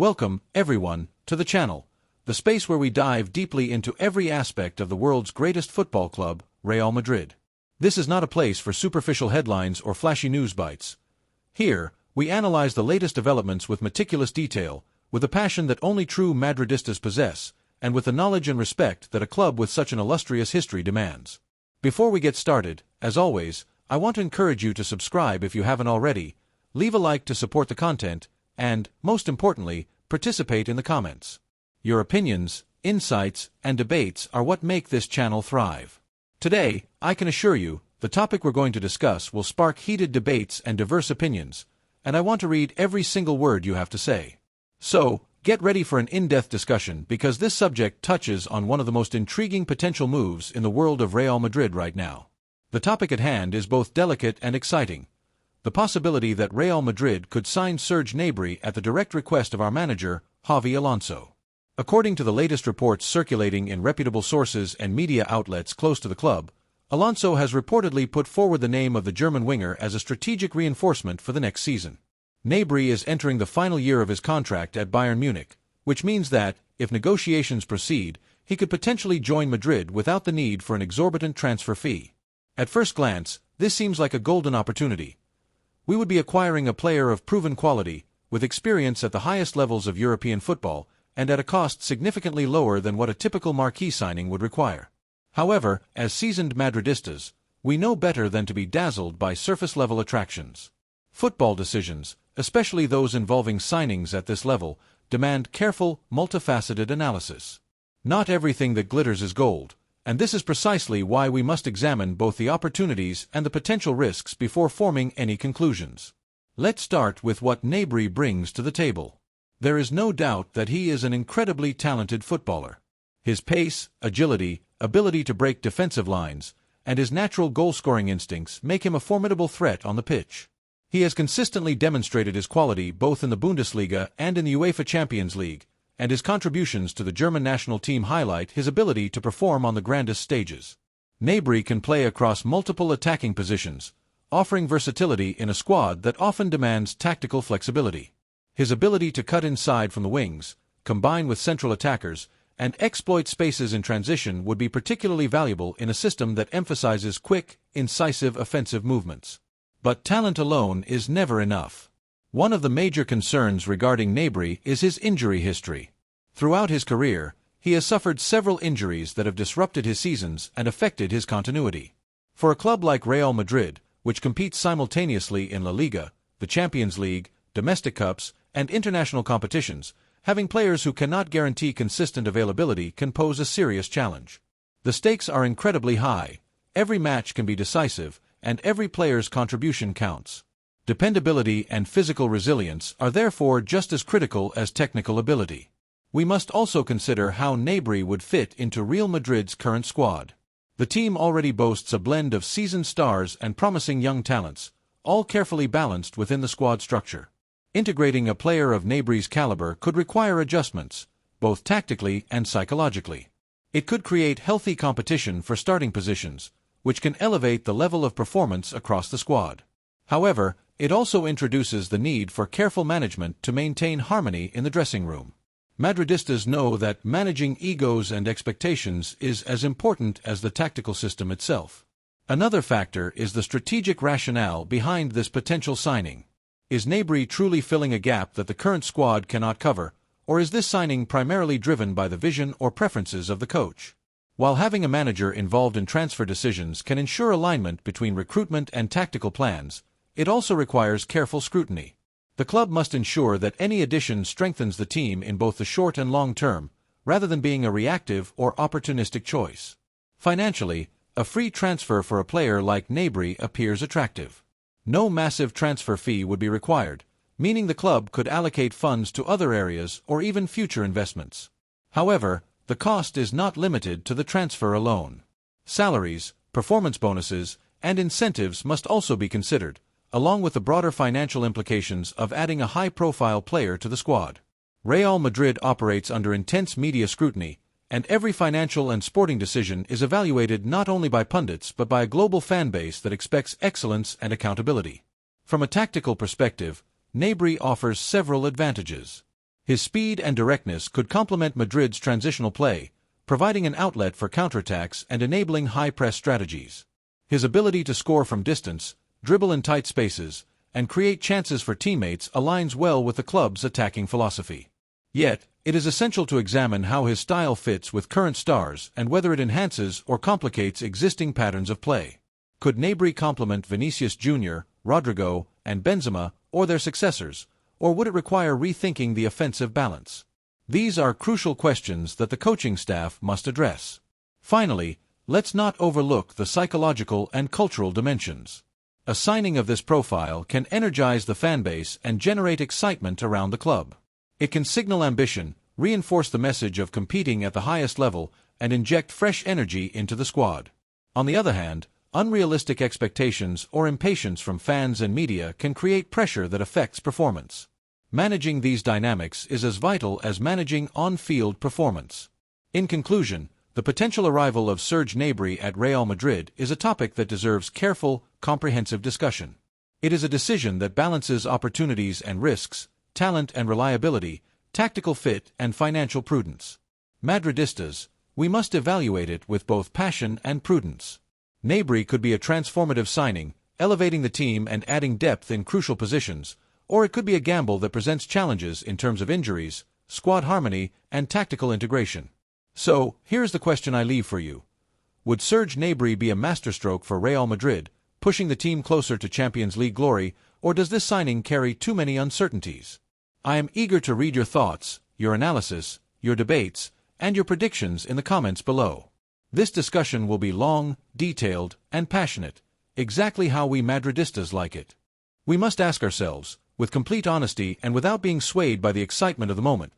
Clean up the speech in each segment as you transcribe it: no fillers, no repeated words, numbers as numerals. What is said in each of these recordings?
Welcome, everyone, to the channel, the space where we dive deeply into every aspect of the world's greatest football club, Real Madrid. This is not a place for superficial headlines or flashy news bites. Here, we analyze the latest developments with meticulous detail, with a passion that only true Madridistas possess, and with the knowledge and respect that a club with such an illustrious history demands. Before we get started, as always, I want to encourage you to subscribe if you haven't already, leave a like to support the content, and, most importantly, participate in the comments. Your opinions, insights, and debates are what make this channel thrive. Today, I can assure you, the topic we're going to discuss will spark heated debates and diverse opinions, and I want to read every single word you have to say. So, get ready for an in-depth discussion because this subject touches on one of the most intriguing potential moves in the world of Real Madrid right now. The topic at hand is both delicate and exciting. The possibility that Real Madrid could sign Serge Gnabry at the direct request of our manager, Xavi Alonso. According to the latest reports circulating in reputable sources and media outlets close to the club, Alonso has reportedly put forward the name of the German winger as a strategic reinforcement for the next season. Gnabry is entering the final year of his contract at Bayern Munich, which means that, if negotiations proceed, he could potentially join Madrid without the need for an exorbitant transfer fee. At first glance, this seems like a golden opportunity. We would be acquiring a player of proven quality, with experience at the highest levels of European football, and at a cost significantly lower than what a typical marquee signing would require. However, as seasoned Madridistas, we know better than to be dazzled by surface-level attractions. Football decisions, especially those involving signings at this level, demand careful, multifaceted analysis. Not everything that glitters is gold, and this is precisely why we must examine both the opportunities and the potential risks before forming any conclusions. Let's start with what Gnabry brings to the table. There is no doubt that he is an incredibly talented footballer. His pace, agility, ability to break defensive lines, and his natural goal-scoring instincts make him a formidable threat on the pitch. He has consistently demonstrated his quality both in the Bundesliga and in the UEFA Champions League, and his contributions to the German national team highlight his ability to perform on the grandest stages. Gnabry can play across multiple attacking positions, offering versatility in a squad that often demands tactical flexibility. His ability to cut inside from the wings, combine with central attackers, and exploit spaces in transition would be particularly valuable in a system that emphasizes quick, incisive offensive movements. But talent alone is never enough. One of the major concerns regarding Gnabry is his injury history. Throughout his career, he has suffered several injuries that have disrupted his seasons and affected his continuity. For a club like Real Madrid, which competes simultaneously in La Liga, the Champions League, domestic cups, and international competitions, having players who cannot guarantee consistent availability can pose a serious challenge. The stakes are incredibly high, every match can be decisive, and every player's contribution counts. Dependability and physical resilience are therefore just as critical as technical ability. We must also consider how Gnabry would fit into Real Madrid's current squad. The team already boasts a blend of seasoned stars and promising young talents, all carefully balanced within the squad structure. Integrating a player of Gnabry's caliber could require adjustments, both tactically and psychologically. It could create healthy competition for starting positions, which can elevate the level of performance across the squad. However, it also introduces the need for careful management to maintain harmony in the dressing room. Madridistas know that managing egos and expectations is as important as the tactical system itself. Another factor is the strategic rationale behind this potential signing. Is Gnabry truly filling a gap that the current squad cannot cover, or is this signing primarily driven by the vision or preferences of the coach? While having a manager involved in transfer decisions can ensure alignment between recruitment and tactical plans, it also requires careful scrutiny. The club must ensure that any addition strengthens the team in both the short and long term, rather than being a reactive or opportunistic choice. Financially, a free transfer for a player like Gnabry appears attractive. No massive transfer fee would be required, meaning the club could allocate funds to other areas or even future investments. However, the cost is not limited to the transfer alone. Salaries, performance bonuses, and incentives must also be considered, along with the broader financial implications of adding a high-profile player to the squad. Real Madrid operates under intense media scrutiny, and every financial and sporting decision is evaluated not only by pundits but by a global fan base that expects excellence and accountability. From a tactical perspective, Gnabry offers several advantages. His speed and directness could complement Madrid's transitional play, providing an outlet for counterattacks and enabling high-press strategies. His ability to score from distance, dribble in tight spaces, and create chances for teammates aligns well with the club's attacking philosophy. Yet, it is essential to examine how his style fits with current stars and whether it enhances or complicates existing patterns of play. Could Gnabry complement Vinicius Jr., Rodrigo, and Benzema, or their successors, or would it require rethinking the offensive balance? These are crucial questions that the coaching staff must address. Finally, let's not overlook the psychological and cultural dimensions. A signing of this profile can energize the fanbase and generate excitement around the club. It can signal ambition, reinforce the message of competing at the highest level, and inject fresh energy into the squad. On the other hand, unrealistic expectations or impatience from fans and media can create pressure that affects performance. Managing these dynamics is as vital as managing on-field performance. In conclusion, the potential arrival of Serge Gnabry at Real Madrid is a topic that deserves careful, comprehensive discussion. It is a decision that balances opportunities and risks, talent and reliability, tactical fit and financial prudence. Madridistas, we must evaluate it with both passion and prudence. Gnabry could be a transformative signing, elevating the team and adding depth in crucial positions, or it could be a gamble that presents challenges in terms of injuries, squad harmony, and tactical integration. So, here's the question I leave for you. Would Serge Gnabry be a masterstroke for Real Madrid, pushing the team closer to Champions League glory, or does this signing carry too many uncertainties? I am eager to read your thoughts, your analysis, your debates, and your predictions in the comments below. This discussion will be long, detailed, and passionate, exactly how we Madridistas like it. We must ask ourselves, with complete honesty and without being swayed by the excitement of the moment,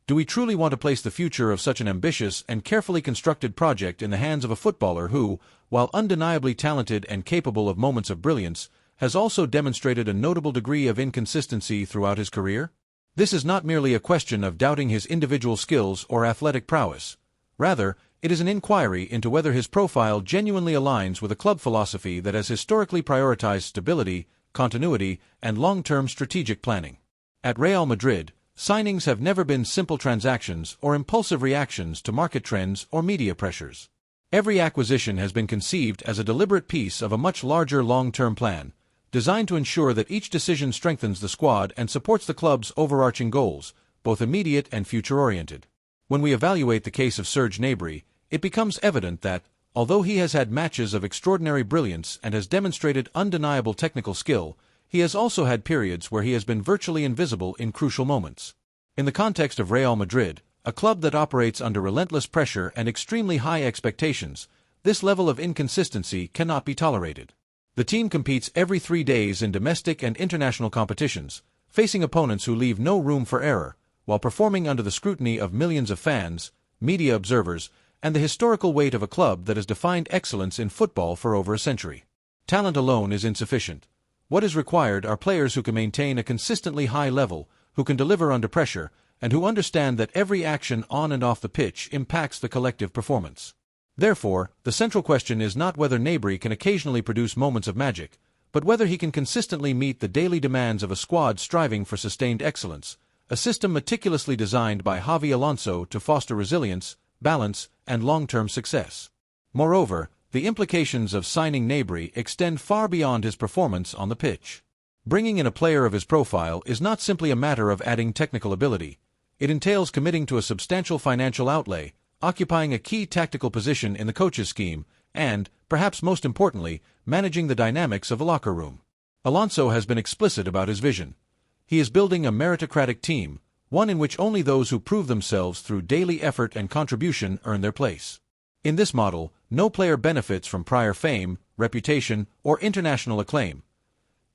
do we truly want to place the future of such an ambitious and carefully constructed project in the hands of a footballer who, while undeniably talented and capable of moments of brilliance, has also demonstrated a notable degree of inconsistency throughout his career? This is not merely a question of doubting his individual skills or athletic prowess. Rather, it is an inquiry into whether his profile genuinely aligns with a club philosophy that has historically prioritized stability, continuity, and long-term strategic planning. At Real Madrid, signings have never been simple transactions or impulsive reactions to market trends or media pressures. Every acquisition has been conceived as a deliberate piece of a much larger long-term plan, designed to ensure that each decision strengthens the squad and supports the club's overarching goals, both immediate and future-oriented. When we evaluate the case of Serge Gnabry, it becomes evident that, although he has had matches of extraordinary brilliance and has demonstrated undeniable technical skill, he has also had periods where he has been virtually invisible in crucial moments. In the context of Real Madrid, a club that operates under relentless pressure and extremely high expectations, this level of inconsistency cannot be tolerated. The team competes every 3 days in domestic and international competitions, facing opponents who leave no room for error, while performing under the scrutiny of millions of fans, media observers, and the historical weight of a club that has defined excellence in football for over a century. Talent alone is insufficient. What is required are players who can maintain a consistently high level, who can deliver under pressure, and who understand that every action on and off the pitch impacts the collective performance. Therefore, the central question is not whether Gnabry can occasionally produce moments of magic, but whether he can consistently meet the daily demands of a squad striving for sustained excellence, a system meticulously designed by Xavi Alonso to foster resilience, balance, and long-term success. Moreover, the implications of signing Gnabry extend far beyond his performance on the pitch. Bringing in a player of his profile is not simply a matter of adding technical ability. It entails committing to a substantial financial outlay, occupying a key tactical position in the coach's scheme, and, perhaps most importantly, managing the dynamics of the locker room. Alonso has been explicit about his vision. He is building a meritocratic team, one in which only those who prove themselves through daily effort and contribution earn their place. In this model, no player benefits from prior fame, reputation, or international acclaim.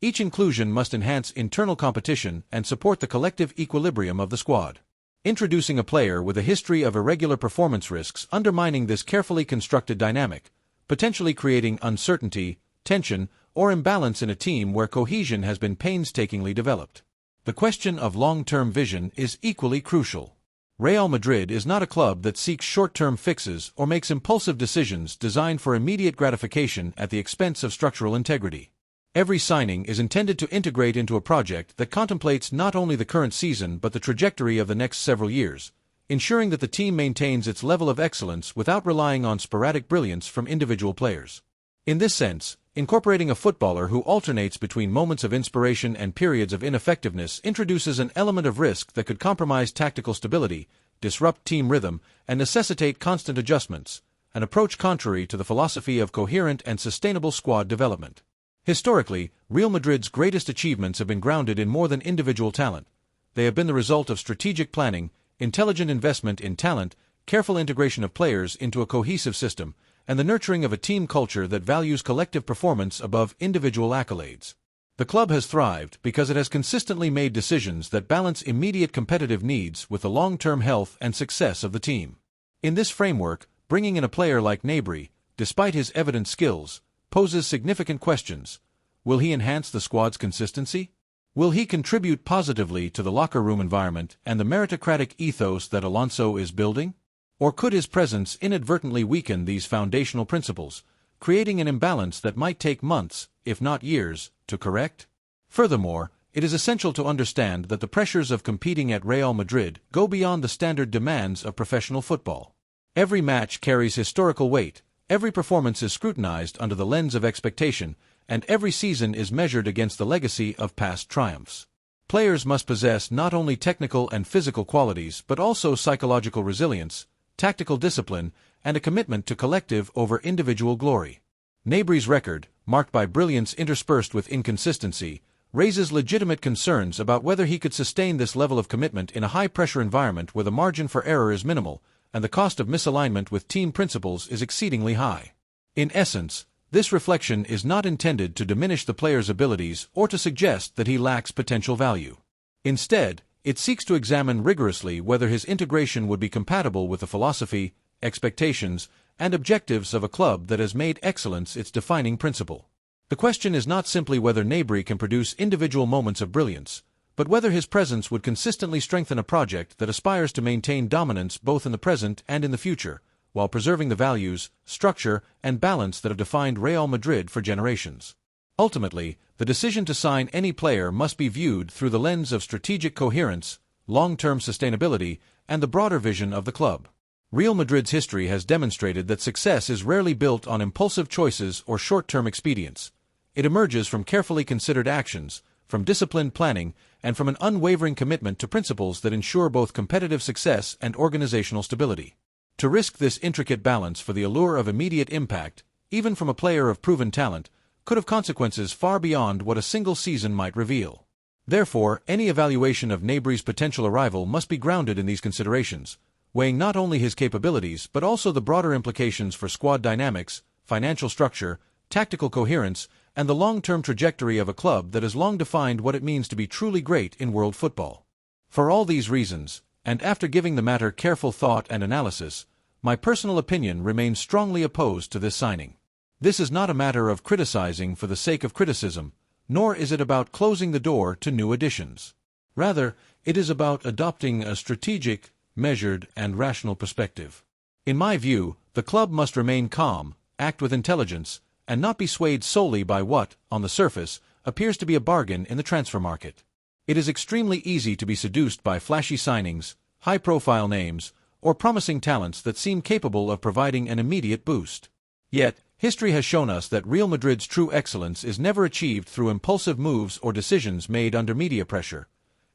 Each inclusion must enhance internal competition and support the collective equilibrium of the squad. Introducing a player with a history of irregular performance risks undermining this carefully constructed dynamic, potentially creating uncertainty, tension, or imbalance in a team where cohesion has been painstakingly developed. The question of long-term vision is equally crucial. Real Madrid is not a club that seeks short-term fixes or makes impulsive decisions designed for immediate gratification at the expense of structural integrity. Every signing is intended to integrate into a project that contemplates not only the current season but the trajectory of the next several years, ensuring that the team maintains its level of excellence without relying on sporadic brilliance from individual players. In this sense, incorporating a footballer who alternates between moments of inspiration and periods of ineffectiveness introduces an element of risk that could compromise tactical stability, disrupt team rhythm, and necessitate constant adjustments, an approach contrary to the philosophy of coherent and sustainable squad development. Historically, Real Madrid's greatest achievements have been grounded in more than individual talent. They have been the result of strategic planning, intelligent investment in talent, careful integration of players into a cohesive system, and the nurturing of a team culture that values collective performance above individual accolades. The club has thrived because it has consistently made decisions that balance immediate competitive needs with the long-term health and success of the team. In this framework, bringing in a player like Gnabry, despite his evident skills, poses significant questions. Will he enhance the squad's consistency? Will he contribute positively to the locker room environment and the meritocratic ethos that Alphonso is building? Or could his presence inadvertently weaken these foundational principles, creating an imbalance that might take months, if not years, to correct? Furthermore, it is essential to understand that the pressures of competing at Real Madrid go beyond the standard demands of professional football. Every match carries historical weight, every performance is scrutinized under the lens of expectation, and every season is measured against the legacy of past triumphs. Players must possess not only technical and physical qualities but also psychological resilience, tactical discipline, and a commitment to collective over individual glory. Gnabry's record, marked by brilliance interspersed with inconsistency, raises legitimate concerns about whether he could sustain this level of commitment in a high-pressure environment where the margin for error is minimal, and the cost of misalignment with team principles is exceedingly high. In essence, this reflection is not intended to diminish the player's abilities or to suggest that he lacks potential value. Instead, it seeks to examine rigorously whether his integration would be compatible with the philosophy, expectations, and objectives of a club that has made excellence its defining principle. The question is not simply whether Gnabry can produce individual moments of brilliance, but whether his presence would consistently strengthen a project that aspires to maintain dominance both in the present and in the future, while preserving the values, structure, and balance that have defined Real Madrid for generations. Ultimately, the decision to sign any player must be viewed through the lens of strategic coherence, long-term sustainability, and the broader vision of the club. Real Madrid's history has demonstrated that success is rarely built on impulsive choices or short-term expedients. It emerges from carefully considered actions, from disciplined planning, and from an unwavering commitment to principles that ensure both competitive success and organizational stability. To risk this intricate balance for the allure of immediate impact, even from a player of proven talent, could have consequences far beyond what a single season might reveal. Therefore, any evaluation of Gnabry's potential arrival must be grounded in these considerations, weighing not only his capabilities but also the broader implications for squad dynamics, financial structure, tactical coherence, and the long-term trajectory of a club that has long defined what it means to be truly great in world football. For all these reasons, and after giving the matter careful thought and analysis, my personal opinion remains strongly opposed to this signing. This is not a matter of criticizing for the sake of criticism, nor is it about closing the door to new additions. Rather, it is about adopting a strategic, measured, and rational perspective. In my view, the club must remain calm, act with intelligence, and not be swayed solely by what, on the surface, appears to be a bargain in the transfer market. It is extremely easy to be seduced by flashy signings, high-profile names, or promising talents that seem capable of providing an immediate boost. Yet, history has shown us that Real Madrid's true excellence is never achieved through impulsive moves or decisions made under media pressure.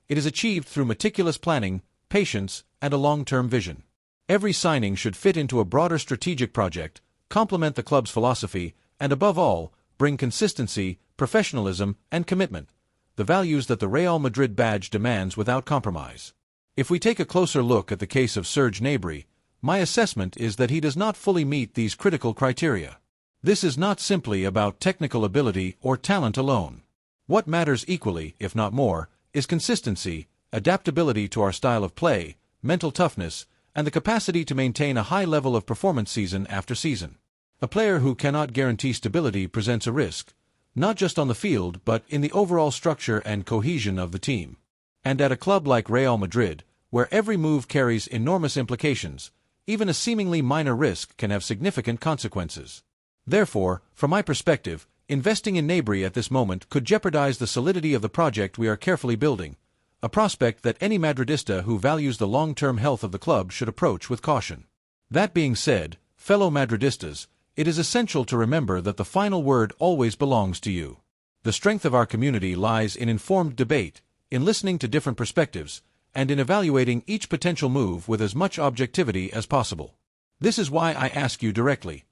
It is achieved through meticulous planning, patience, and a long-term vision. Every signing should fit into a broader strategic project, complement the club's philosophy, and above all, bring consistency, professionalism, and commitment, the values that the Real Madrid badge demands without compromise. If we take a closer look at the case of Serge Gnabry, my assessment is that he does not fully meet these critical criteria. This is not simply about technical ability or talent alone. What matters equally, if not more, is consistency, adaptability to our style of play, mental toughness, and the capacity to maintain a high level of performance season after season. A player who cannot guarantee stability presents a risk, not just on the field but in the overall structure and cohesion of the team. And at a club like Real Madrid, where every move carries enormous implications, even a seemingly minor risk can have significant consequences. Therefore, from my perspective, investing in Gnabry at this moment could jeopardize the solidity of the project we are carefully building, a prospect that any Madridista who values the long-term health of the club should approach with caution. That being said, fellow Madridistas, it is essential to remember that the final word always belongs to you. The strength of our community lies in informed debate, in listening to different perspectives, and in evaluating each potential move with as much objectivity as possible. This is why I ask you directly,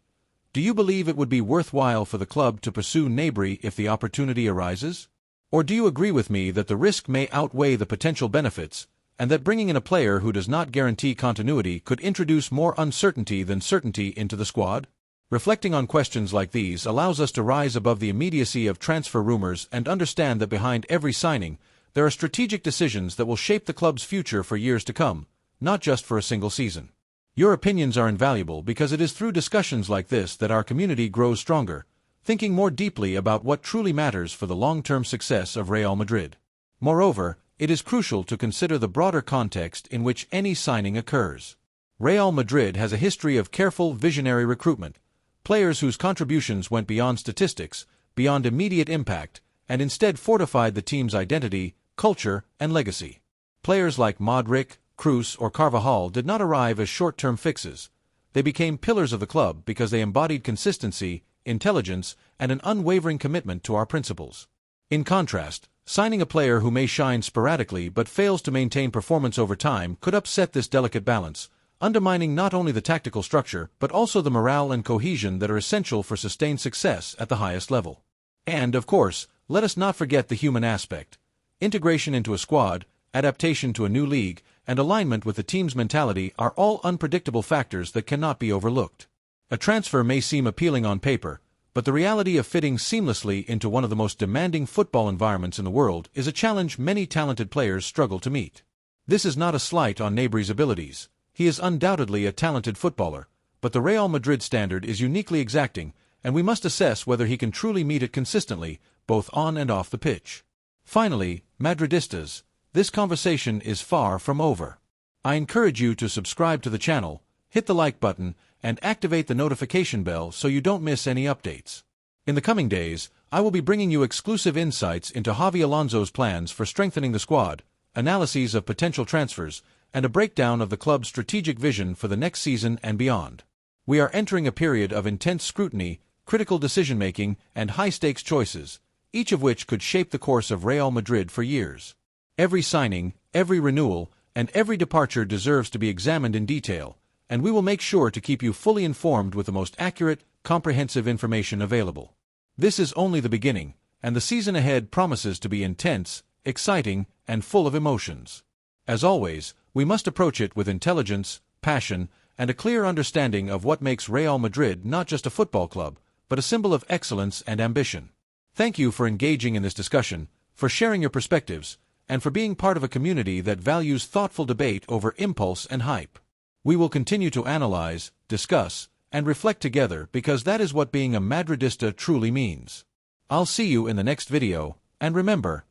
do you believe it would be worthwhile for the club to pursue Gnabry if the opportunity arises? Or do you agree with me that the risk may outweigh the potential benefits, and that bringing in a player who does not guarantee continuity could introduce more uncertainty than certainty into the squad? Reflecting on questions like these allows us to rise above the immediacy of transfer rumors and understand that behind every signing, there are strategic decisions that will shape the club's future for years to come, not just for a single season. Your opinions are invaluable because it is through discussions like this that our community grows stronger, thinking more deeply about what truly matters for the long-term success of Real Madrid. Moreover, it is crucial to consider the broader context in which any signing occurs. Real Madrid has a history of careful, visionary recruitment, players whose contributions went beyond statistics, beyond immediate impact, and instead fortified the team's identity, culture, and legacy. Players like Modric, Kroos, or Carvajal did not arrive as short-term fixes. They became pillars of the club because they embodied consistency, intelligence, and an unwavering commitment to our principles. In contrast, signing a player who may shine sporadically but fails to maintain performance over time could upset this delicate balance, undermining not only the tactical structure but also the morale and cohesion that are essential for sustained success at the highest level. And, of course, let us not forget the human aspect. Integration into a squad, adaptation to a new league, and alignment with the team's mentality are all unpredictable factors that cannot be overlooked. A transfer may seem appealing on paper, but the reality of fitting seamlessly into one of the most demanding football environments in the world is a challenge many talented players struggle to meet. This is not a slight on Gnabry's abilities. He is undoubtedly a talented footballer, but the Real Madrid standard is uniquely exacting, and we must assess whether he can truly meet it consistently, both on and off the pitch. Finally, Madridistas, this conversation is far from over. I encourage you to subscribe to the channel, hit the like button, and activate the notification bell so you don't miss any updates. In the coming days, I will be bringing you exclusive insights into Xavi Alonso's plans for strengthening the squad, analyses of potential transfers, and a breakdown of the club's strategic vision for the next season and beyond. We are entering a period of intense scrutiny, critical decision-making, and high-stakes choices, each of which could shape the course of Real Madrid for years. Every signing, every renewal, and every departure deserves to be examined in detail, and we will make sure to keep you fully informed with the most accurate, comprehensive information available. This is only the beginning, and the season ahead promises to be intense, exciting, and full of emotions. As always, we must approach it with intelligence, passion, and a clear understanding of what makes Real Madrid not just a football club, but a symbol of excellence and ambition. Thank you for engaging in this discussion, for sharing your perspectives, and for being part of a community that values thoughtful debate over impulse and hype. We will continue to analyze, discuss, and reflect together because that is what being a Madridista truly means. I'll see you in the next video, and remember,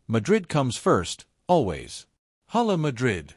Madrid comes first, always. HALA Madrid.